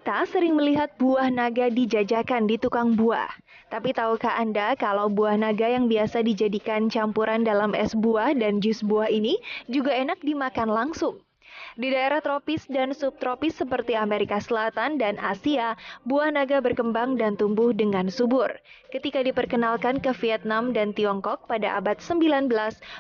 Kita sering melihat buah naga dijajakan di tukang buah. Tapi tahukah Anda kalau buah naga yang biasa dijadikan campuran dalam es buah dan jus buah ini juga enak dimakan langsung? Di daerah tropis dan subtropis seperti Amerika Selatan dan Asia, buah naga berkembang dan tumbuh dengan subur. Ketika diperkenalkan ke Vietnam dan Tiongkok pada abad 19,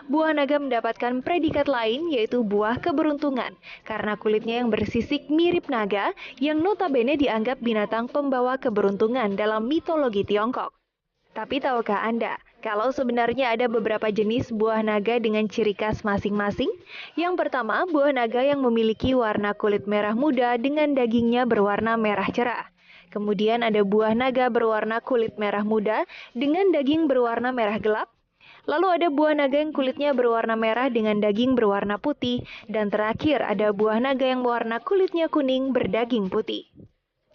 buah naga mendapatkan predikat lain yaitu buah keberuntungan karena kulitnya yang bersisik mirip naga yang notabene dianggap binatang pembawa keberuntungan dalam mitologi Tiongkok. Tapi tahukah Anda, kalau sebenarnya ada beberapa jenis buah naga dengan ciri khas masing-masing? Yang pertama, buah naga yang memiliki warna kulit merah muda dengan dagingnya berwarna merah cerah. Kemudian ada buah naga berwarna kulit merah muda dengan daging berwarna merah gelap. Lalu ada buah naga yang kulitnya berwarna merah dengan daging berwarna putih. Dan terakhir ada buah naga yang warna kulitnya kuning berdaging putih.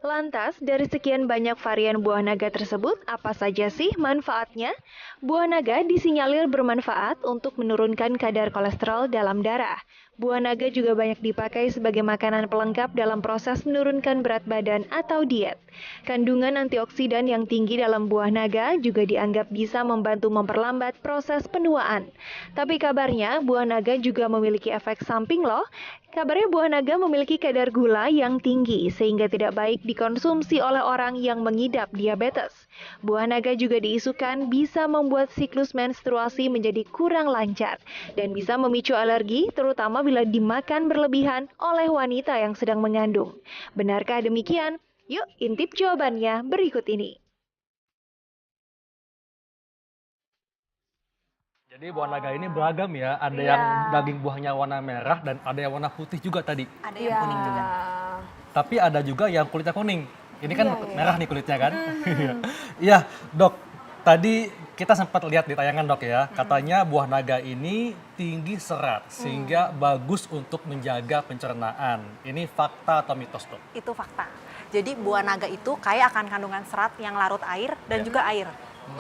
Lantas, dari sekian banyak varian buah naga tersebut, apa saja sih manfaatnya? Buah naga disinyalir bermanfaat untuk menurunkan kadar kolesterol dalam darah. Buah naga juga banyak dipakai sebagai makanan pelengkap dalam proses menurunkan berat badan atau diet. Kandungan antioksidan yang tinggi dalam buah naga juga dianggap bisa membantu memperlambat proses penuaan. Tapi kabarnya, buah naga juga memiliki efek samping loh. Kabarnya buah naga memiliki kadar gula yang tinggi sehingga tidak baik dikonsumsi oleh orang yang mengidap diabetes. Buah naga juga diisukan bisa membuat siklus menstruasi menjadi kurang lancar dan bisa memicu alergi terutama bila dimakan berlebihan oleh wanita yang sedang mengandung. Benarkah demikian? Yuk intip jawabannya berikut ini. Jadi buah naga ini beragam ya, ada yang daging buahnya warna merah dan ada yang warna putih juga tadi. Ada yang kuning juga. Tapi ada juga yang kulitnya kuning. Ini kan merah nih kulitnya kan. Iya, Dok. Tadi kita sempat lihat di tayangan Dok ya, katanya buah naga ini tinggi serat sehingga bagus untuk menjaga pencernaan. Ini fakta atau mitos, Dok? Itu fakta. Jadi buah naga itu kaya akan kandungan serat yang larut air dan juga air.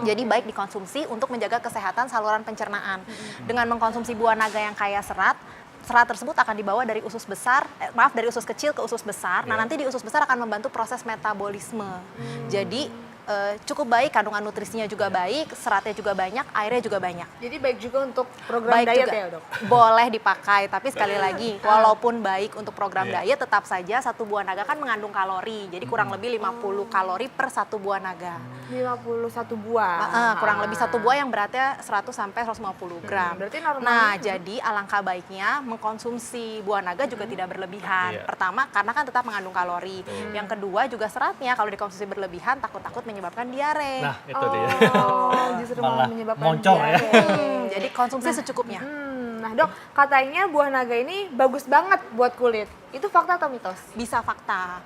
Jadi baik dikonsumsi untuk menjaga kesehatan saluran pencernaan. Dengan mengkonsumsi buah naga yang kaya serat, serat tersebut akan dibawa dari usus besar, dari usus kecil ke usus besar. Nah, nanti di usus besar akan membantu proses metabolisme. Jadi cukup baik, kandungan nutrisinya juga baik, seratnya juga banyak, airnya juga banyak. Jadi baik juga untuk program Baik diet juga. ya, Dok? Boleh dipakai, tapi sekali lagi, walaupun baik untuk program diet, tetap saja satu buah naga kan mengandung kalori. Jadi kurang lebih 50 kalori per satu buah naga. 51 buah. Kurang lebih satu buah yang beratnya 100 sampai 150 gram. Berarti normal. Nah, jadi alangkah baiknya mengkonsumsi buah naga juga tidak berlebihan. Pertama, karena kan tetap mengandung kalori. Yang kedua juga seratnya kalau dikonsumsi berlebihan takut-takut menyebabkan diare. Nah, itu dia. Oh, justru malah menyebabkan moncong ya. diare. Jadi konsumsi secukupnya. Nah, Dok, katanya buah naga ini bagus banget buat kulit. Itu fakta atau mitos? Bisa fakta.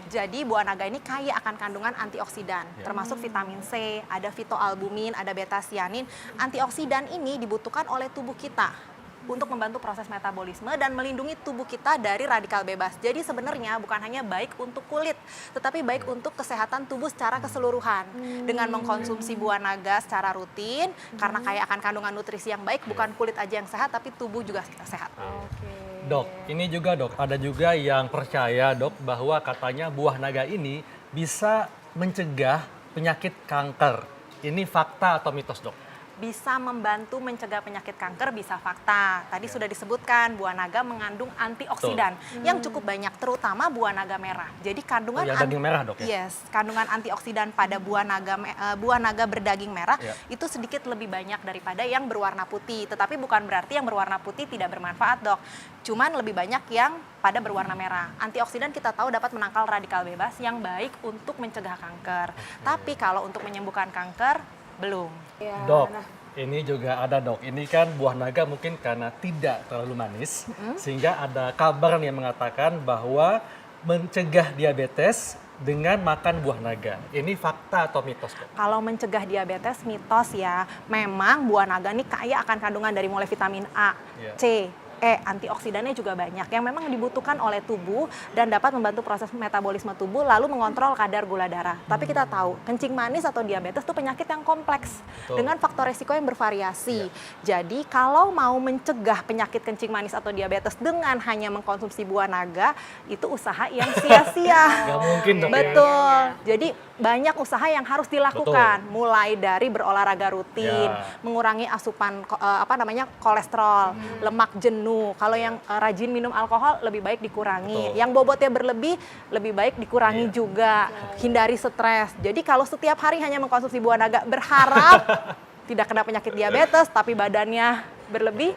Jadi buah naga ini kaya akan kandungan antioksidan, termasuk vitamin C, ada fitoalbumin, ada beta-sianin. Antioksidan ini dibutuhkan oleh tubuh kita untuk membantu proses metabolisme dan melindungi tubuh kita dari radikal bebas. Jadi sebenarnya bukan hanya baik untuk kulit, tetapi baik untuk kesehatan tubuh secara keseluruhan. Dengan mengkonsumsi buah naga secara rutin, karena kaya akan kandungan nutrisi yang baik, bukan kulit aja yang sehat, tapi tubuh juga sehat. Dok, ini juga Dok, ada juga yang percaya Dok bahwa katanya buah naga ini bisa mencegah penyakit kanker. Ini fakta atau mitos, Dok? Bisa membantu mencegah penyakit kanker, bisa fakta. Tadi sudah disebutkan buah naga mengandung antioksidan yang cukup banyak, terutama buah naga merah. Jadi kandungan daging merah, Dok ya? Yes, kandungan antioksidan pada buah naga berdaging merah itu sedikit lebih banyak daripada yang berwarna putih. Tetapi bukan berarti yang berwarna putih tidak bermanfaat, Dok. Cuman lebih banyak yang pada berwarna merah. Antioksidan kita tahu dapat menangkal radikal bebas yang baik untuk mencegah kanker. Tapi kalau untuk menyembuhkan kanker, belum. Dok, ini juga ada Dok. Ini kan buah naga mungkin karena tidak terlalu manis, sehingga ada kabar yang mengatakan bahwa mencegah diabetes dengan makan buah naga. Ini fakta atau mitos, Dok? Kalau mencegah diabetes mitos ya. Memang buah naga ini kaya akan kandungan dari mulai vitamin A, C, antioksidannya juga banyak yang memang dibutuhkan oleh tubuh dan dapat membantu proses metabolisme tubuh lalu mengontrol kadar gula darah. Tapi kita tahu, kencing manis atau diabetes itu penyakit yang kompleks dengan faktor resiko yang bervariasi. Jadi kalau mau mencegah penyakit kencing manis atau diabetes dengan hanya mengkonsumsi buah naga, itu usaha yang sia-sia. Nggak mungkin dong. Betul. Jadi banyak usaha yang harus dilakukan, mulai dari berolahraga rutin, mengurangi asupan kolesterol, lemak jenuh. Kalau yang rajin minum alkohol lebih baik dikurangi. Yang bobotnya berlebih lebih baik dikurangi juga. Hindari stres. Jadi kalau setiap hari hanya mengkonsumsi buah naga berharap tidak kena penyakit diabetes tapi badannya berlebih,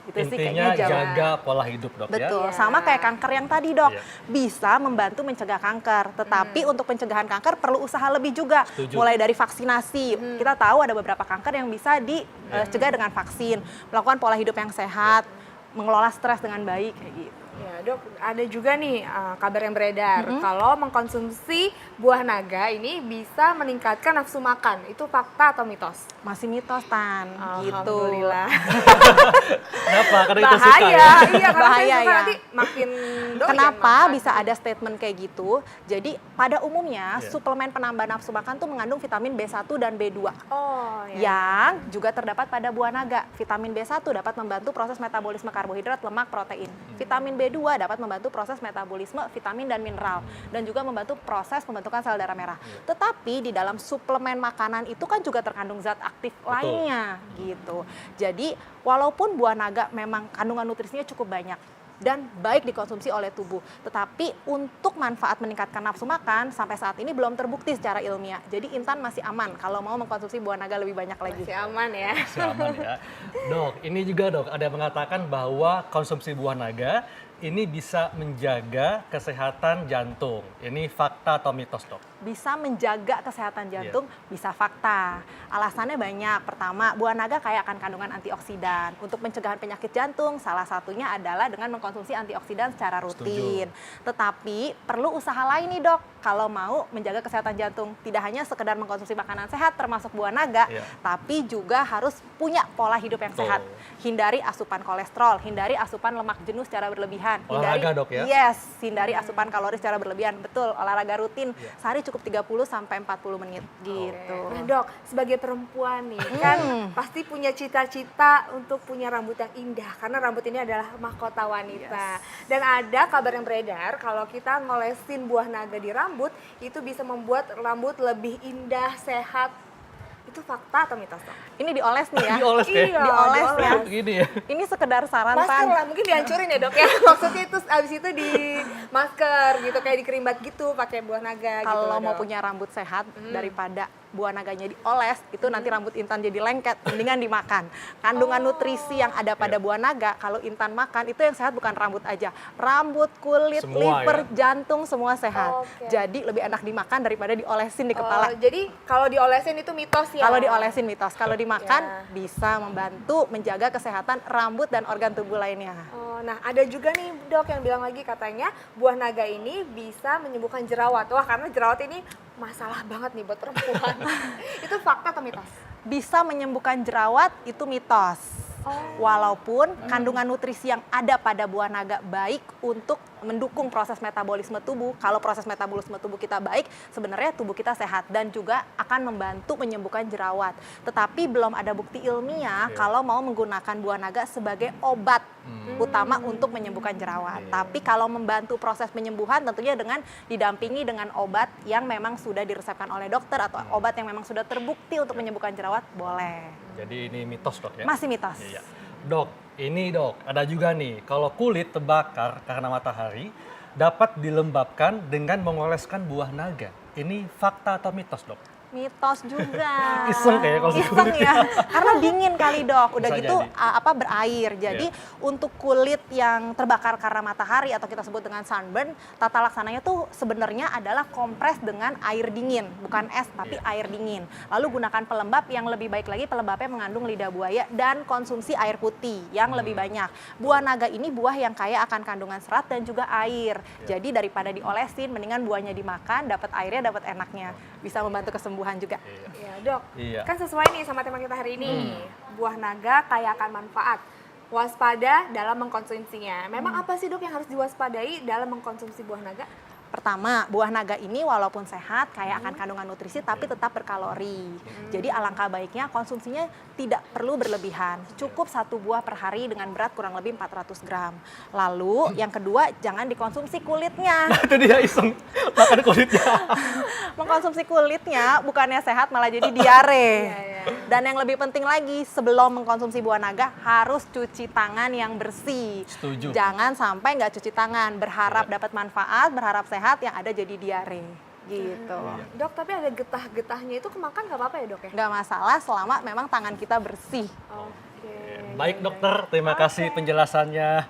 itu sih Intinya kayaknya jaga pola hidup, Dok. Betul, Ya. sama kayak kanker yang tadi, Dok. Bisa membantu mencegah kanker, tetapi untuk pencegahan kanker perlu usaha lebih juga. Setuju. Mulai dari vaksinasi. Kita tahu ada beberapa kanker yang bisa dicegah dengan vaksin, melakukan pola hidup yang sehat, mengelola stres dengan baik kayak gitu. Ya dok, ada juga nih kabar yang beredar kalau mengkonsumsi buah naga ini bisa meningkatkan nafsu makan. Itu fakta atau mitos? Masih mitos, Tan, gitu. Alhamdulillah. Kenapa? Karena itu suka Bahaya, ya? iya karena Bahaya saya suka ya. nanti makin doyan Kenapa makan. bisa ada statement kayak gitu? Jadi pada umumnya suplemen penambah nafsu makan tuh mengandung vitamin B1 dan B2. Oh ya. Yang juga terdapat pada buah naga. Vitamin B1 dapat membantu proses metabolisme karbohidrat, lemak, protein. Vitamin B2 dapat membantu proses metabolisme vitamin dan mineral dan juga membantu proses pembentukan sel darah merah. Tetapi di dalam suplemen makanan itu kan juga terkandung zat aktif lainnya gitu. Jadi walaupun buah naga memang kandungan nutrisinya cukup banyak dan baik dikonsumsi oleh tubuh. Tetapi untuk manfaat meningkatkan nafsu makan sampai saat ini belum terbukti secara ilmiah. Jadi Intan masih aman kalau mau mengkonsumsi buah naga lebih banyak lagi. Masih aman ya. Masih aman ya. Dok, ini juga dok, ada yang mengatakan bahwa konsumsi buah naga ini bisa menjaga kesehatan jantung. Ini fakta atau mitos, Dok? Bisa menjaga kesehatan jantung, bisa fakta. Alasannya banyak. Pertama, buah naga kaya akan kandungan antioksidan. Untuk pencegahan penyakit jantung, salah satunya adalah dengan mengkonsumsi antioksidan secara rutin. Tetapi perlu usaha lain nih, Dok. Kalau mau menjaga kesehatan jantung, tidak hanya sekedar mengkonsumsi makanan sehat termasuk buah naga, tapi juga harus punya pola hidup yang sehat. Hindari asupan kolesterol, hindari asupan lemak jenuh secara berlebihan. Olahraga, Dok, ya? Yes, hindari asupan kalori secara berlebihan. Betul, olahraga rutin sehari cukup 30 sampai 40 menit gitu. Nah dok, sebagai perempuan nih kan pasti punya cita-cita untuk punya rambut yang indah karena rambut ini adalah mahkota wanita. Dan ada kabar yang beredar kalau kita ngolesin buah naga di rambut itu bisa membuat rambut lebih indah, sehat. Itu fakta atau mitos dok? Ini dioles nih ya. Dioles ya? Iya, Dioles ya. Begini ya? Ini sekedar saran, Masker Tan. lah, mungkin dihancurin ya dok ya. Maksudnya itu abis itu di masker gitu, kayak dikerimbat gitu pakai buah naga gitu. Kalau mau Dok. punya rambut sehat daripada buah naganya dioles, itu nanti rambut Intan jadi lengket, mendingan dimakan. Kandungan nutrisi yang ada pada buah naga, kalau Intan makan, itu yang sehat bukan rambut aja. Rambut, kulit, Semua liver, jantung, semua sehat. Oke. Jadi lebih enak dimakan daripada diolesin di kepala. Jadi kalau diolesin itu mitos ya? Kalau diolesin mitos, kalau dimakan bisa membantu menjaga kesehatan rambut dan organ tubuh lainnya. Oh, nah ada juga nih dok yang bilang lagi katanya buah naga ini bisa menyembuhkan jerawat. Wah karena jerawat ini masalah banget nih buat perempuan. Itu fakta atau mitos? Bisa menyembuhkan jerawat itu mitos. Walaupun kandungan nutrisi yang ada pada buah naga baik untuk mendukung proses metabolisme tubuh. Kalau proses metabolisme tubuh kita baik, sebenarnya tubuh kita sehat dan juga akan membantu menyembuhkan jerawat. Tetapi belum ada bukti ilmiah kalau mau menggunakan buah naga sebagai obat utama untuk menyembuhkan jerawat. Tapi kalau membantu proses penyembuhan tentunya dengan didampingi dengan obat yang memang sudah diresepkan oleh dokter atau obat yang memang sudah terbukti untuk menyembuhkan jerawat, boleh. Jadi ini mitos, Dok ya? Masih mitos. Iya. Dok, ini dok, ada juga nih, kalau kulit terbakar karena matahari, dapat dilembabkan dengan mengoleskan buah naga. Ini fakta atau mitos, Dok? Mitos juga. Iseng kayak kalau Iseng ya. Karena dingin kali, Dok. Udah Bisa gitu jadi. berair. Jadi untuk kulit yang terbakar karena matahari atau kita sebut dengan sunburn, tata laksananya tuh sebenarnya adalah kompres dengan air dingin, bukan es tapi air dingin. Lalu gunakan pelembab yang lebih baik lagi, pelembabnya mengandung lidah buaya dan konsumsi air putih yang lebih banyak. Buah naga ini buah yang kaya akan kandungan serat dan juga air. Jadi daripada diolesin, mendingan buahnya dimakan, dapat airnya, dapat enaknya. Bisa membantu kesembuhan juga. Ya dok, Iya. kan sesuai nih sama tema kita hari ini. Buah naga kaya akan manfaat. waspada dalam mengkonsumsinya. Memang apa sih dok yang harus diwaspadai dalam mengkonsumsi buah naga? Pertama, buah naga ini walaupun sehat, kaya akan kandungan nutrisi, tapi tetap berkalori. Jadi alangkah baiknya konsumsinya tidak perlu berlebihan. Cukup 1 buah per hari dengan berat kurang lebih 400 gram. Lalu yang kedua, jangan dikonsumsi kulitnya. Itu dia iseng makan kulitnya. Mengkonsumsi kulitnya bukannya sehat malah jadi diare. Dan yang lebih penting lagi, sebelum mengkonsumsi buah naga harus cuci tangan yang bersih. Setuju. Jangan sampai nggak cuci tangan, berharap dapat manfaat, berharap sehat, yang ada jadi diare gitu. Dok, tapi ada getah-getahnya itu kemakan nggak apa-apa ya dok ya? Nggak masalah selama memang tangan kita bersih. Oke. Baik dokter, terima kasih penjelasannya.